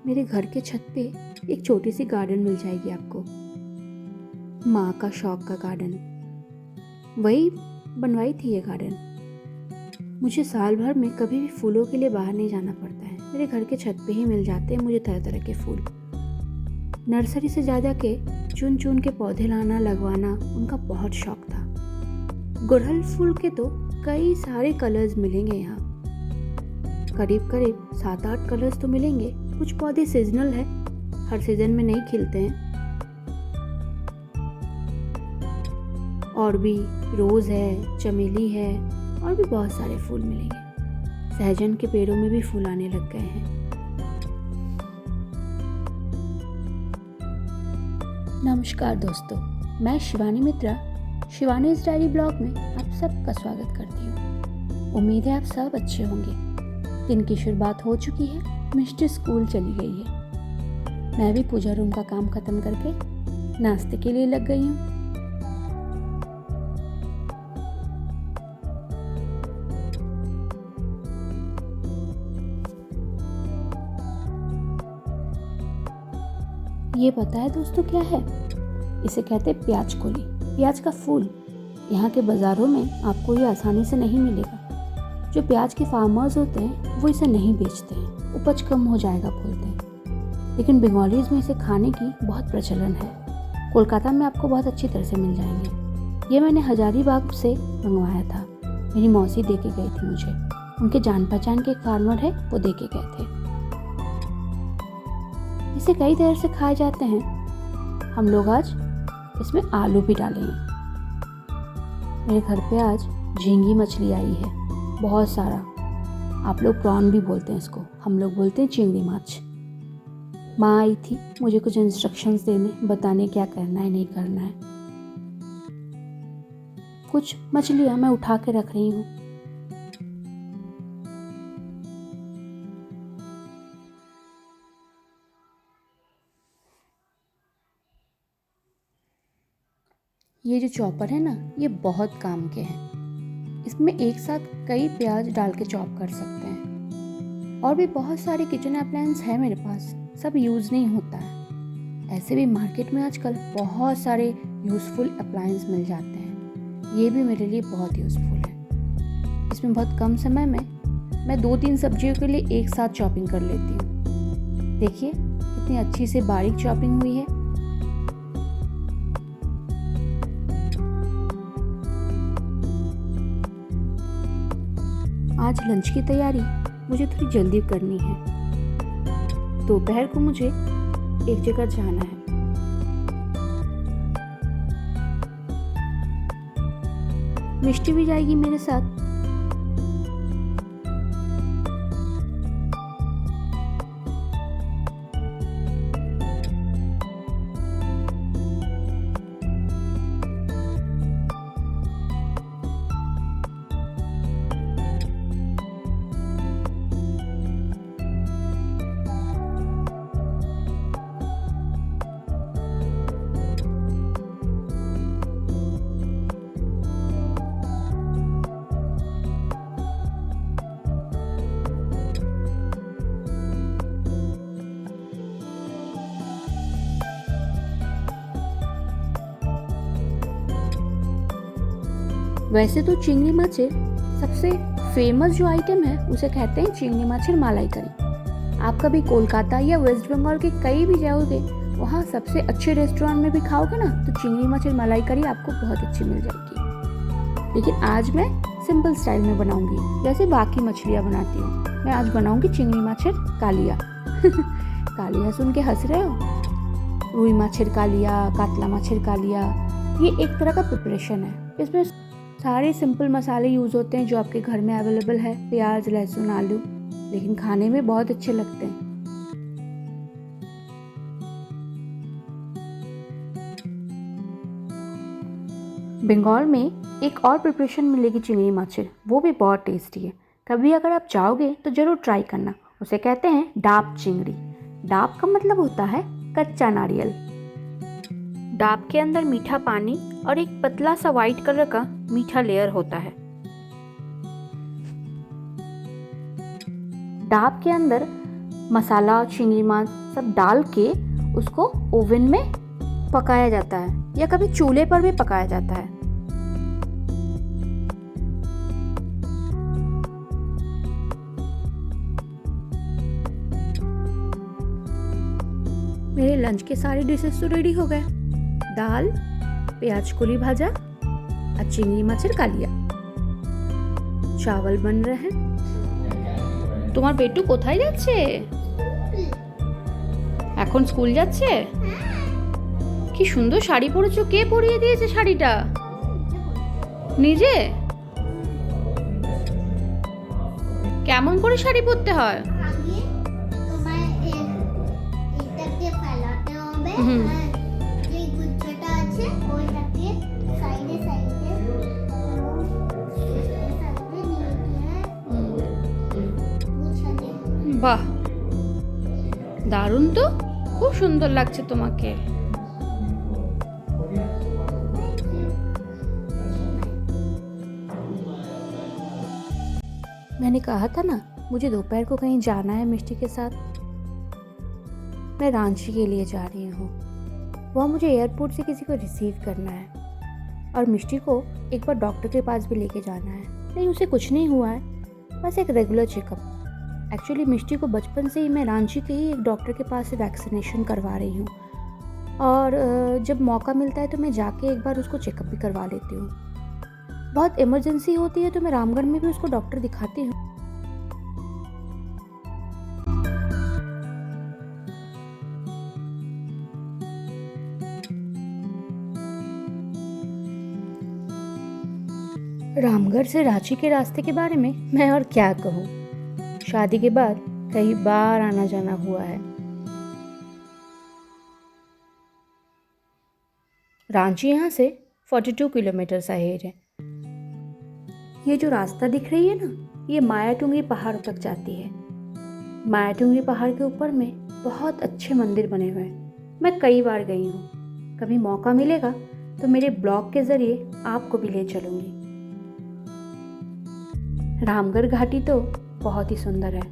मेरे घर के छत पे एक छोटी सी गार्डन मिल जाएगी आपको। माँ का शौक का गार्डन, वही बनवाई थी ये गार्डन। मुझे साल भर में कभी भी फूलों के लिए बाहर नहीं जाना पड़ता है। मेरे घर के छत पे ही मिल जाते हैं मुझे तरह तरह के फूल। नर्सरी से ज़्यादा के चुन चुन के पौधे लाना लगवाना उनका बहुत शौक था। गुड़हल फूल के तो कई सारे कलर्स मिलेंगे यहाँ, करीब करीब 7-8 कलर्स तो मिलेंगे। कुछ पौधे सीजनल है, हर सीजन में नहीं खिलते हैं। और भी रोज है, चमेली है और भी बहुत सारे फूल मिलेंगे। सहजन के पेड़ों में भी फूल आने लग गए हैं। नमस्कार दोस्तों, मैं शिवानी मित्रा शिवानीज डायरी ब्लॉग में आप सबका स्वागत करती हूँ। उम्मीद है आप सब अच्छे होंगे। दिन की शुरुआत हो चुकी है, मिष्टी स्कूल चली गई है। मैं भी पूजा रूम का काम खत्म करके नाश्ते के लिए लग गई हूँ। ये पता है दोस्तों क्या है? इसे कहते हैं प्याज कोली, प्याज का फूल। यहाँ के बाज़ारों में आपको ये आसानी से नहीं मिलेगा। जो प्याज के फार्मर्स होते हैं वो इसे नहीं बेचते हैं, उपज कम हो जाएगा बोलते हैं। लेकिन बंगालीज में इसे खाने की बहुत प्रचलन है। कोलकाता में आपको बहुत अच्छी तरह से मिल जाएंगे। ये मैंने हजारीबाग से मंगवाया था, मेरी मौसी दे के गई थी मुझे। उनके जान पहचान के एक फार्मर है, वो दे के गए थे। इसे कई तरह से खाए जाते हैं। हम लोग आज इसमें आलू भी डालेंगे। मेरे घर पे आज झींगी मछली आई है, बहुत सारा। आप लोग प्रॉन भी बोलते हैं इसको, हम लोग बोलते हैं चिंगड़ी माछ। माँ आई थी मुझे कुछ इंस्ट्रक्शंस देने, बताने क्या करना है नहीं करना है। कुछ मछलियाँ मैं उठा के रख रही हूँ। ये जो चॉपर है ना, ये बहुत काम के हैं। इसमें एक साथ कई प्याज डाल के चॉप कर सकते हैं। और भी बहुत सारे किचन अप्लायंस है मेरे पास, सब यूज़ नहीं होता है। ऐसे भी मार्केट में आजकल बहुत सारे यूज़फुल अप्लायंस मिल जाते हैं। ये भी मेरे लिए बहुत यूज़फुल है। इसमें बहुत कम समय में मैं 2-3 सब्जियों के लिए एक साथ चॉपिंग कर लेती हूँ। देखिए कितनी अच्छी से बारीक चॉपिंग हुई है। आज लंच की तैयारी मुझे थोड़ी जल्दी करनी है। दोपहर को मुझे एक जगह जाना है। मिष्टी भी जाएगी मेरे साथ। वैसे तो चिंगड़ी माछर सबसे फेमस जो आइटम है उसे कहते हैं चिंगड़ी माछर मलाई करी। आप कभी कोलकाता या वेस्ट बंगाल के कई भी जाओगे, वहाँ सबसे अच्छे रेस्टोरेंट में भी खाओगे ना, तो चिंगड़ी माछर मलाई करी आपको बहुत अच्छी मिल जाएगी। लेकिन आज मैं सिंपल स्टाइल में बनाऊंगी, जैसे बाकी मछलियाँ बनाती हूँ। मैं आज बनाऊंगी चिंगड़ी माछर कालिया। कालिया सुन के हंस रहे हो? रुई माछर कालिया, कातला माछर कालिया, ये एक तरह का प्रिपरेशन है। इसमें सारे सिंपल मसाले यूज़ होते हैं जो आपके घर में अवेलेबल है, प्याज, लहसुन, आलू, लेकिन खाने में बहुत अच्छे लगते हैं। बंगाल में एक और प्रिपरेशन मिलेगी चिंगड़ी माछर, वो भी बहुत टेस्टी है। कभी अगर आप चाहोगे तो ज़रूर ट्राई करना। उसे कहते हैं डाब चिंगड़ी। डाब का मतलब होता है कच्चा नारियल। डाब के अंदर मीठा पानी और एक पतला सा वाइट कलर का मीठा लेयर होता है। डाब के अंदर मसाला, चिंगड़ी माछ सब डाल के उसको ओवन में पकाया जाता है या कभी चूल्हे पर भी पकाया जाता है। मेरे लंच के सारे डिशेस तो रेडी हो गए। दाल, पेঁয়াজ कली भाजा और चिंगड़ी माছের কালিয়া। চাवল बन रहे हैं। তোমার পেটু কোথায় যাচ্ছে? এখন স্কুল যাচ্ছে? কি সুন্দর শাড়ি পরেছো, কে পরিয়ে দিয়েছে শাড়িটা? নিজে? কেমন করে শাড়ি পরতে হয়? বাহ, দারুণ তো, খুব সুন্দর লাগছে তোমাকে। मैंने कहा था ना मुझे दोपहर को कहीं जाना है मिष्टी के साथ। मैं रांची के लिए जा रही हूँ। वहाँ मुझे एयरपोर्ट से किसी को रिसीव करना है और मिष्टी को एक बार डॉक्टर के पास भी लेके जाना है। नहीं, उसे कुछ नहीं हुआ है, बस एक रेगुलर चेकअप। एक्चुअली मिष्टी को बचपन से ही मैं रांची के ही एक डॉक्टर के पास से वैक्सीनेशन करवा रही हूँ और जब मौका मिलता है तो मैं जाके एक बार उसको चेकअप भी करवा लेती हूँ। बहुत इमरजेंसी होती है तो मैं रामगढ़ में भी उसको डॉक्टर दिखाती हूँ। रामगढ़ से रांची के रास्ते के बारे में मैं और क्या कहूँ। शादी के बाद कई बार आना जाना हुआ है। रांची यहाँ से 42 किलोमीटर अहेड है। ये जो रास्ता दिख रही है ना, ये मायाटुंगरी पहाड़ तक जाती है। मायाटुंगरी पहाड़ के ऊपर में बहुत अच्छे मंदिर बने हुए हैं। मैं कई बार गई हूँ। कभी मौका मिलेगा तो मेरे ब्लॉग के जरिए आपको भी ले चलूँगी। रामगढ़ घाटी तो बहुत ही सुंदर है।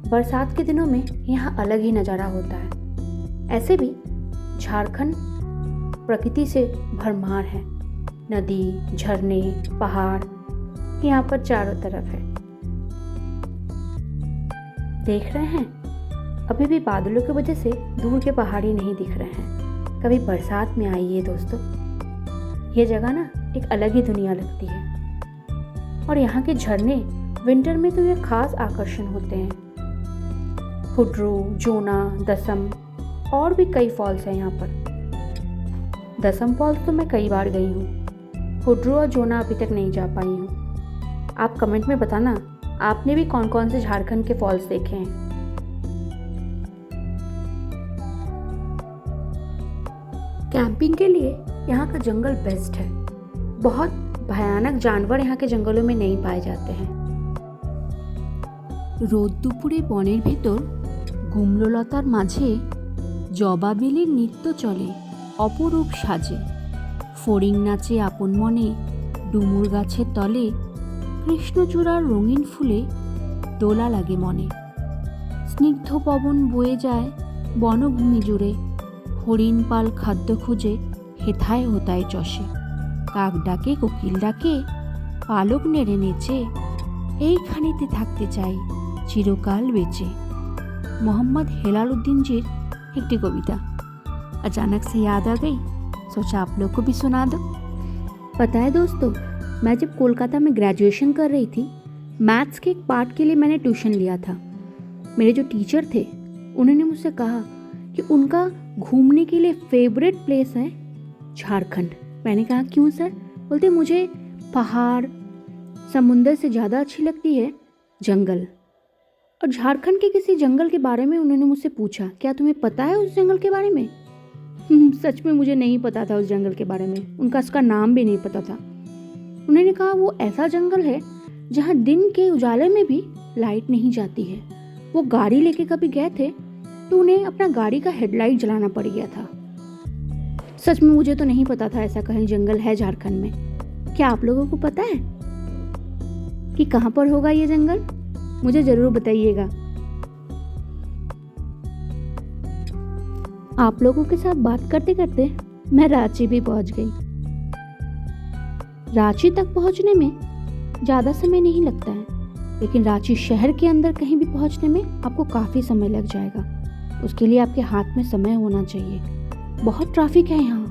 बरसात के दिनों में यहाँ अलग ही नज़ारा होता है। ऐसे भी झारखंड प्रकृति से भरमार है। नदी, झरने, पहाड़ यहाँ पर चारों तरफ है। देख रहे हैं, अभी भी बादलों की वजह से दूर के पहाड़ी नहीं दिख रहे हैं। कभी बरसात में आइए दोस्तों, ये जगह ना एक अलग ही दुनिया लगती है। और यहाँ के झरने विंटर में तो ये खास आकर्षण होते हैं। हुड्रू, जोना, दसम और भी कई फॉल्स हैं यहाँ पर। दसम फॉल्स तो मैं कई बार गई हूँ। हुड्रू और जोना अभी तक नहीं जा पाई हूँ। आप कमेंट में बताना आपने भी कौन कौन से झारखंड के फॉल्स देखे हैं। कैंपिंग के लिए यहाँ का जंगल बेस्ट है। बहुत भयानक जानवर यहाँ के जंगलों में नहीं पाए जाते हैं। রোদ দুপুরে বনের ভেতর গুমললতার মাঝে জবাবেলির নৃত্য চলে অপরূপ সাজে। ফড়িং নাচে আপন মনে ডুমুর গাছের তলে। কৃষ্ণচূড়ার রঙিন ফুলে দোলা লাগে মনে। স্নিগ্ধ পবন বয়ে যায় বনভূমি জুড়ে। হরিণ পাল খাদ্য খুঁজে হেথায় হোতায় চষে। কাক ডাকে, কোকিল ডাকে, পালক নেড়ে নেচে। এইখানেতে থাকতে চাই চিরকাल बेचे। मोहम्मद हेलालुद्दीन जीर एक कविता अचानक से याद आ गई, सोचा आप लोग को भी सुना दो। पता है दोस्तों, मैं जब कोलकाता में ग्रेजुएशन कर रही थी, मैथ्स के एक पार्ट के लिए मैंने ट्यूशन लिया था। मेरे जो टीचर थे उन्होंने मुझसे कहा कि उनका घूमने के लिए फेवरेट प्लेस है झारखंड। मैंने कहा क्यों सर? बोलते मुझे पहाड़ समुंदर से ज़्यादा अच्छी लगती है जंगल। और झारखंड के किसी जंगल के बारे में उन्होंने मुझसे पूछा, क्या तुम्हें पता है उस जंगल के बारे में? सच में मुझे नहीं पता था उस जंगल के बारे में। उनका उसका नाम भी नहीं पता था। उन्होंने कहा वो ऐसा जंगल है जहाँ दिन के उजाले में भी लाइट नहीं जाती है। वो गाड़ी लेके कभी गए थे तो उन्हें अपना गाड़ी का हेडलाइट जलाना पड़ गया था। सच में मुझे तो नहीं पता था ऐसा कहीं जंगल है झारखंड में। क्या आप लोगों को पता है कि कहाँ पर होगा ये जंगल? मुझे ज़रूर बताइएगा। आप लोगों के साथ बात करते करते मैं रांची भी पहुंच गई। रांची तक पहुंचने में ज़्यादा समय नहीं लगता है, लेकिन रांची शहर के अंदर कहीं भी पहुंचने में आपको काफ़ी समय लग जाएगा। उसके लिए आपके हाथ में समय होना चाहिए। बहुत ट्रैफिक है यहाँ।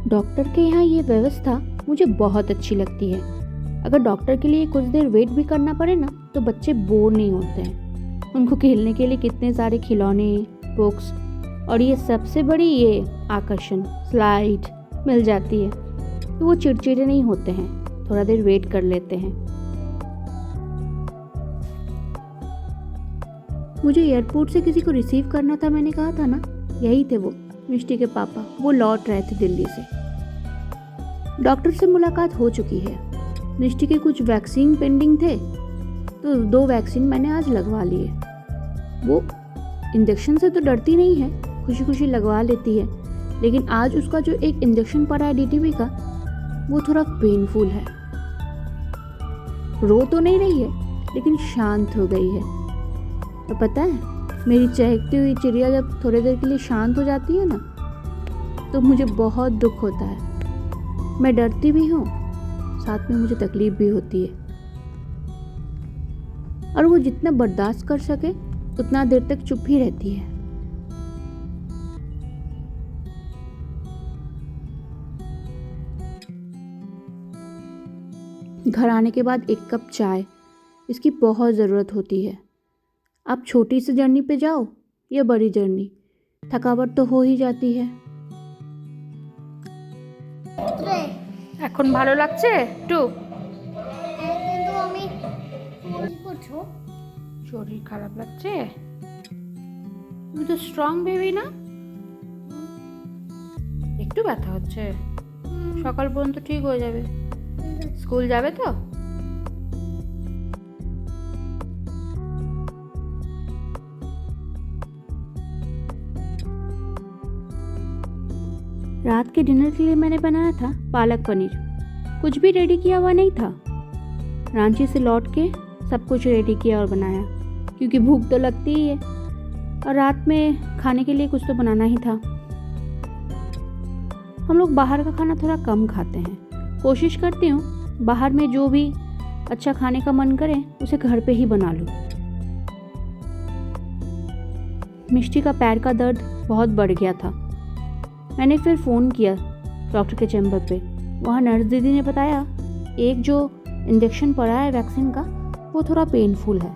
डॉक्टर के यहाँ ये व्यवस्था मुझे बहुत अच्छी लगती है। अगर डॉक्टर के लिए कुछ देर वेट भी करना पड़े ना, तो बच्चे बोर नहीं होते हैं। उनको खेलने के लिए कितने सारे खिलौने, बुक्स और ये सबसे बड़ी ये आकर्षण स्लाइड मिल जाती है, तो वो चिड़चिड़े नहीं होते हैं, थोड़ा देर वेट कर लेते हैं। मुझे एयरपोर्ट से किसी को रिसीव करना था, मैंने कहा था ना, यही थे वो, मिष्टी के पापा। वो लौट रहे थे दिल्ली से। डॉक्टर से मुलाकात हो चुकी है। मिष्टी के कुछ वैक्सीन पेंडिंग थे, तो 2 वैक्सीन मैंने आज लगवा लिए। वो इंजेक्शन से तो डरती नहीं है, खुशी खुशी लगवा लेती है, लेकिन आज उसका जो एक इंजेक्शन पड़ा है DTP का, वो थोड़ा पेनफुल है। रो तो नहीं रही है, लेकिन शांत हो गई है। तो पता है, मेरी चहकती हुई चिड़िया जब थोड़ी देर के लिए शांत हो जाती है ना, तो मुझे बहुत दुख होता है। मैं डरती भी हूँ, साथ में मुझे तकलीफ भी होती है। और वो जितना बर्दाश्त कर सके उतना देर तक चुप ही रहती है। घर आने के बाद 1 कप चाय, इसकी बहुत ज़रूरत होती है। आप छोटी सी जर्नी पे जाओ या बड़ी जर्नी, थकावट तो हो ही जाती है। এখন ভালো লাগছে একটু? কিন্তু আমি কি করছো? শরীর খারাপ লাগছে? তুমি তো স্ট্রং বেবি না? একটু ব্যথা হচ্ছে, সকাল পর্যন্ত ঠিক হয়ে যাবে। স্কুল যাবে তো? रात के डिनर के लिए मैंने बनाया था पालक पनीर। कुछ भी रेडी किया हुआ नहीं था। रांची से लौट के सब कुछ रेडी किया और बनाया, क्योंकि भूख तो लगती ही है और रात में खाने के लिए कुछ तो बनाना ही था। हम लोग बाहर का खाना थोड़ा कम खाते हैं। कोशिश करती हूँ बाहर में जो भी अच्छा खाने का मन करे उसे घर पे ही बना लूँ। मिष्टी का पैर का दर्द बहुत बढ़ गया था। मैंने फिर फ़ोन किया डॉक्टर के चैम्बर पे। वहाँ नर्स दीदी ने बताया एक जो इंजेक्शन पड़ा है वैक्सीन का, वो थोड़ा पेनफुल है,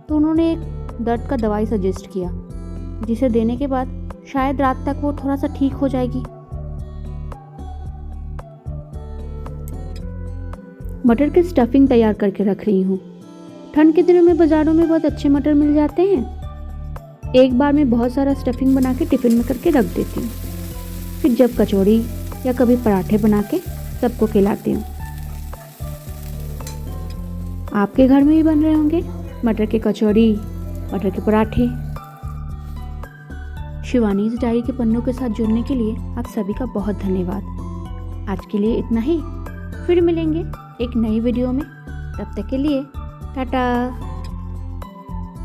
तो उन्होंने एक दर्द का दवाई सजेस्ट किया, जिसे देने के बाद शायद रात तक वो थोड़ा सा ठीक हो जाएगी। मटर की स्टफिंग तैयार करके रख रही हूँ। ठंड के दिनों में बाज़ारों में बहुत अच्छे मटर मिल जाते हैं। एक बार मैं बहुत सारा स्टफिंग बना के टिफ़िन में करके रख देती हूँ। फिर जब कचौड़ी या कभी पराठे बना के सबको खिलाती हूँ। आपके घर में भी बन रहे होंगे मटर के कचौड़ी, मटर के पराठे। शिवानीज डायरी के पन्नों के साथ जुड़ने के लिए आप सभी का बहुत धन्यवाद। आज के लिए इतना ही। फिर मिलेंगे एक नई वीडियो में। तब तक के लिए टाटा।